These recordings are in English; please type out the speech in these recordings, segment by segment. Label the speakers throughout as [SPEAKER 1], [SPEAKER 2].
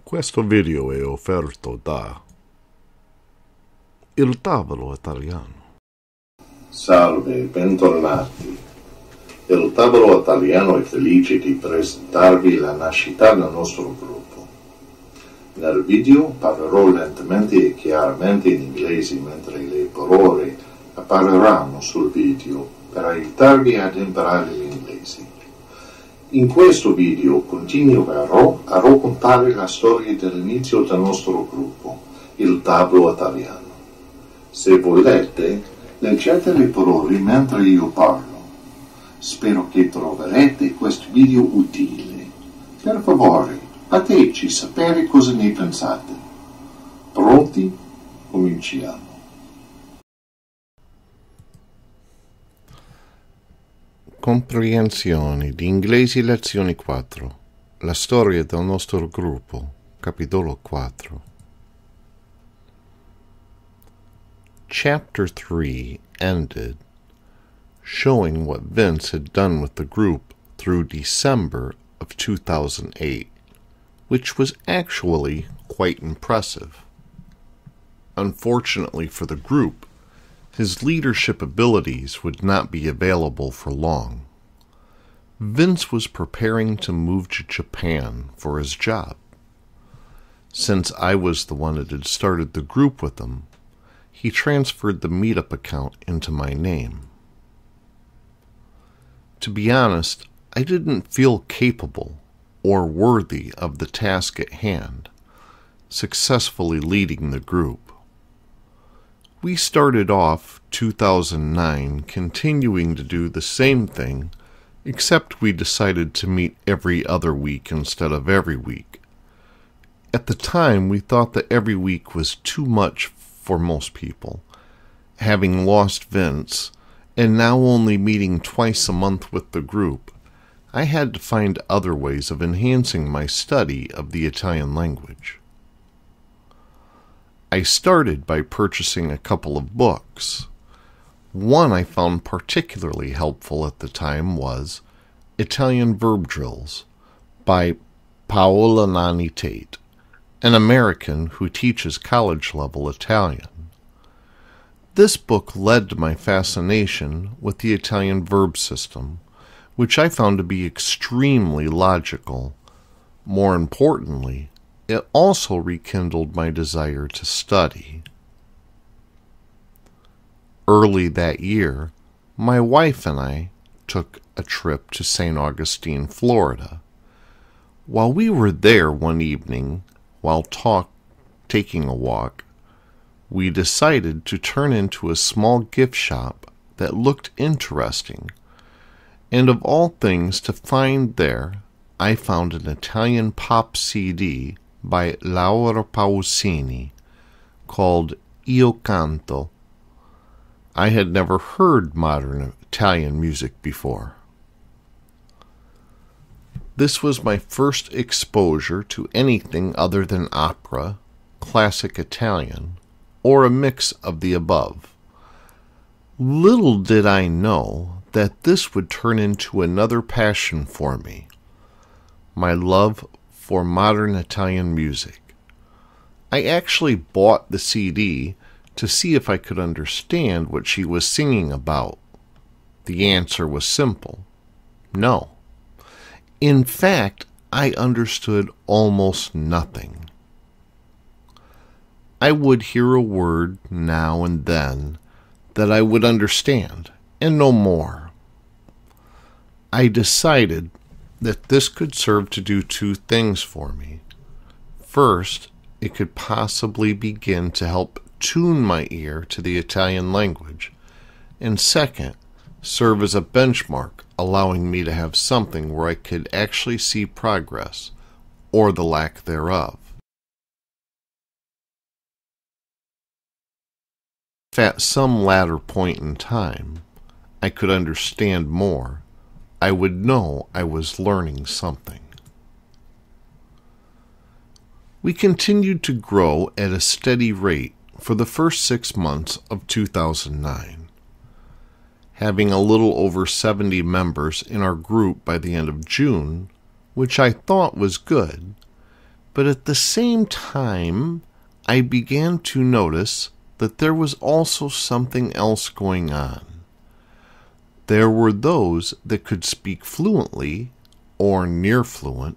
[SPEAKER 1] Questo video è offerto da il Tavolo Italiano.
[SPEAKER 2] Salve, bentornati. Il Tavolo Italiano è felice di presentarvi la nascita del nostro gruppo. Nel video parlerò lentamente e chiaramente in inglese mentre le parole appariranno sul video per aiutarvi ad imparare l'inglese. In questo video continuerò a raccontare la storia dell'inizio del nostro gruppo, il Tavolo Italiano. Se volete, leggete le parole mentre io parlo. Spero che troverete questo video utile. Per favore, fateci sapere cosa ne pensate. Pronti? Cominciamo.
[SPEAKER 1] Comprensione di inglese lezione 4. La storia del nostro gruppo, capitolo 4. Chapter 3 ended, showing what Vince had done with the group through December of 2008, which was actually quite impressive. Unfortunately for the group, his leadership abilities would not be available for long. Vince was preparing to move to Japan for his job. Since I was the one that had started the group with him, he transferred the meetup account into my name. To be honest, I didn't feel capable or worthy of the task at hand, successfully leading the group. We started off 2009 continuing to do the same thing, except we decided to meet every other week instead of every week. At the time, we thought that every week was too much for most people. Having lost Vince, and now only meeting twice a month with the group, I had to find other ways of enhancing my study of the Italian language. I started by purchasing a couple of books. One I found particularly helpful at the time was Italian Verb Drills by Paolo Tate, an American who teaches college-level Italian. This book led to my fascination with the Italian verb system, which I found to be extremely logical. More importantly, it also rekindled my desire to study. Early that year, my wife and I took a trip to St. Augustine, Florida. While we were there one evening, while taking a walk, we decided to turn into a small gift shop that looked interesting, and of all things to find there, I found an Italian pop CD by Laura Pausini called Io Canto. I had never heard modern Italian music before. This was my first exposure to anything other than opera, classic Italian, or a mix of the above. Little did I know that this would turn into another passion for me, my love for modern Italian music. I actually bought the CD to see if I could understand what she was singing about. The answer was simple: no. In fact, I understood almost nothing. I would hear a word now and then that I would understand, and no more. I decided that this could serve to do two things for me. First, it could possibly begin to help tune my ear to the Italian language, and second, serve as a benchmark, allowing me to have something where I could actually see progress, or the lack thereof. If at some latter point in time I could understand more, I would know I was learning something. We continued to grow at a steady rate for the first 6 months of 2009, having a little over 70 members in our group by the end of June, which I thought was good, But at the same time, I began to notice that there was also something else going on. There were those that could speak fluently or near fluent,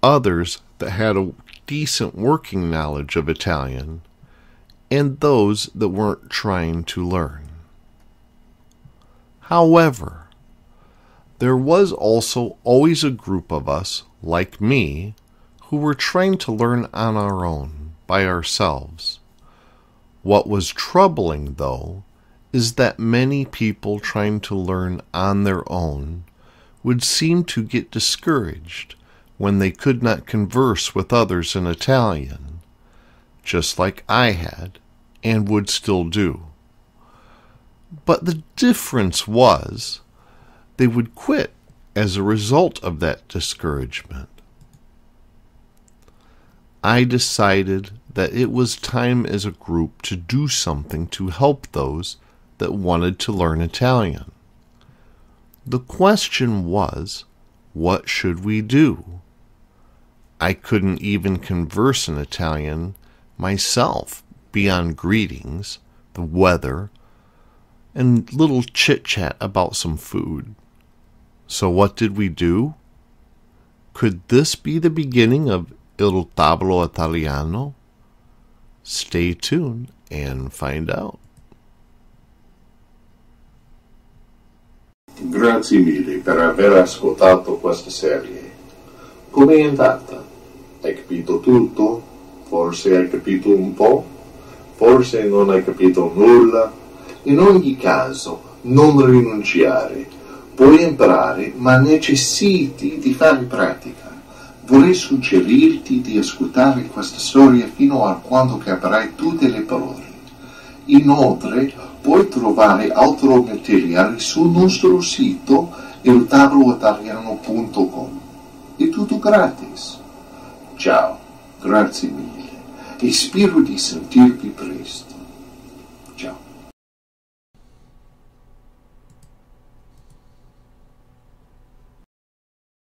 [SPEAKER 1] others that had a decent working knowledge of Italian, and those that weren't trying to learn. However, there was also always a group of us, like me, who were trying to learn on our own, by ourselves. What was troubling, though, is that many people trying to learn on their own would seem to get discouraged when they could not converse with others in Italian, just like I had, and would still do. But the difference was, they would quit as a result of that discouragement. I decided that it was time as a group to do something to help those that wanted to learn Italian. The question was, what should we do? I couldn't even converse in Italian myself beyond greetings, the weather, and little chit-chat about some food. So what did we do? Could this be the beginning of Il Tavolo Italiano? Stay tuned and find out.
[SPEAKER 2] Grazie mille per aver ascoltato questa serie. Com'è andata? Hai capito tutto? Forse hai capito un po'? Forse non hai capito nulla? In ogni caso, non rinunciare. Puoi imparare, ma necessiti di fare pratica. Vorrei suggerirti di ascoltare questa storia fino a quando capirai tutte le parole. Inoltre, puoi trovare altro materiale sul nostro sito aiutarti.com. È tutto gratis. Ciao, grazie mille e spero di sentirvi presto. Ciao.